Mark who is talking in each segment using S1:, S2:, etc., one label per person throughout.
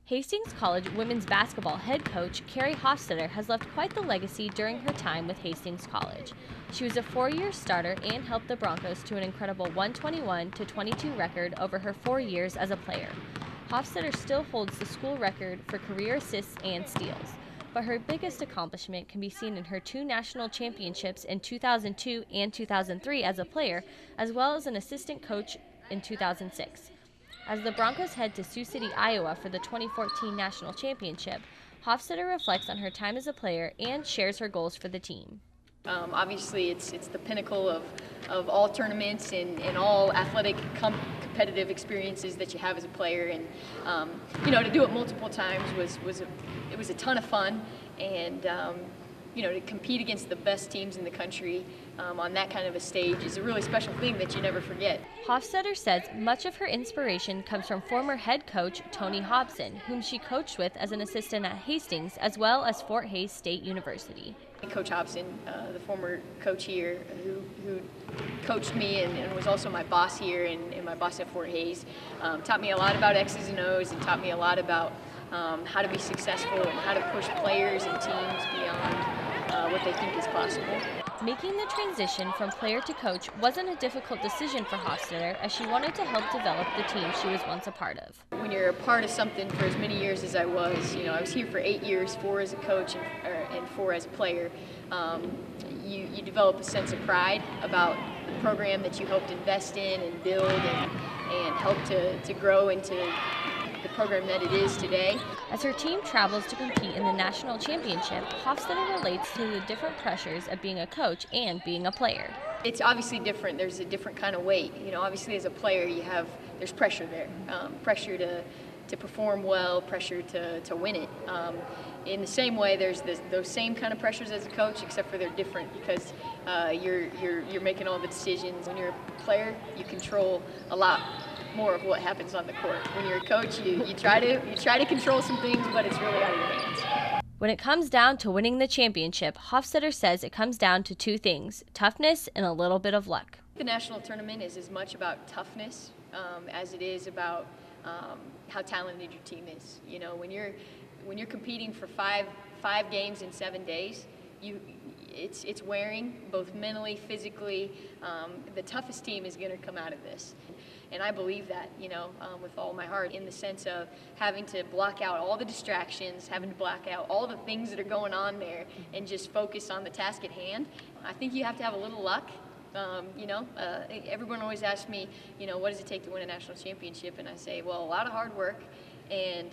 S1: Hastings College women's basketball head coach Carrie Hofstetter has left quite the legacy during her time with Hastings College. She was a four-year starter and helped the Broncos to an incredible 121-22 record over her 4 years as a player. Hofstetter still holds the school record for career assists and steals, but her biggest accomplishment can be seen in her 2 national championships in 2002 and 2003 as a player, as well as an assistant coach in 2006. As the Broncos head to Sioux City, Iowa for the 2014 National Championship, Hofstetter reflects on her time as a player and shares her goals for the team.
S2: Obviously, it's the pinnacle of all tournaments and all athletic competitive experiences that you have as a player, and to do it multiple times was a ton of fun, and to compete against the best teams in the country on that kind of a stage is a really special thing that you never forget.
S1: Hofstetter says much of her inspiration comes from former head coach Tony Hobson, whom she coached with as an assistant at Hastings as well as Fort Hays State University.
S2: Coach Hobson, the former coach here, who coached me and was also my boss here and my boss at Fort Hays, taught me a lot about X's and O's and taught me a lot about how to be successful and how to push players and teams beyond what they think is possible.
S1: Making the transition from player to coach wasn't a difficult decision for Hofstetter, as she wanted to help develop the team she was once a part of.
S2: When you're a part of something for as many years as I was here for 8 years, 4 as a coach and 4 as a player, you develop a sense of pride about the program that you hope to invest in and build and help to grow into the program that it is today.
S1: As her team travels to compete in the National Championship, Hofstetter relates to the different pressures of being a coach and being a player.
S2: It's obviously different. There's a different kind of weight. Obviously as a player there's pressure there. Pressure to perform well, pressure to win it. In the same way, there's those same kind of pressures as a coach, except for they're different because you're making all the decisions. When you're a player, you control a lot more of what happens on the court. When you're a coach, you try to control some things, but it's really out of your hands.
S1: When it comes down to winning the championship, Hofstetter says it comes down to 2 things: toughness and a little bit of luck.
S2: The national tournament is as much about toughness as it is about how talented your team is. When you're competing for five games in 7 days, it's wearing, both mentally, physically. The toughest team is going to come out of this. And I believe that, with all my heart, in the sense of having to block out all the distractions, having to block out all the things that are going on there, and just focus on the task at hand. I think you have to have a little luck. Everyone always asks me, what does it take to win a national championship? And I say, well, a lot of hard work and,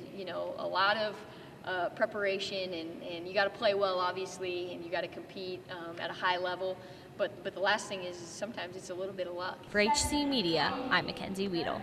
S2: a lot of preparation, and you got to play well, obviously, and you got to compete at a high level. But the last thing is sometimes it's a little bit of luck.
S1: For HC Media, I'm McKenzie Wedel.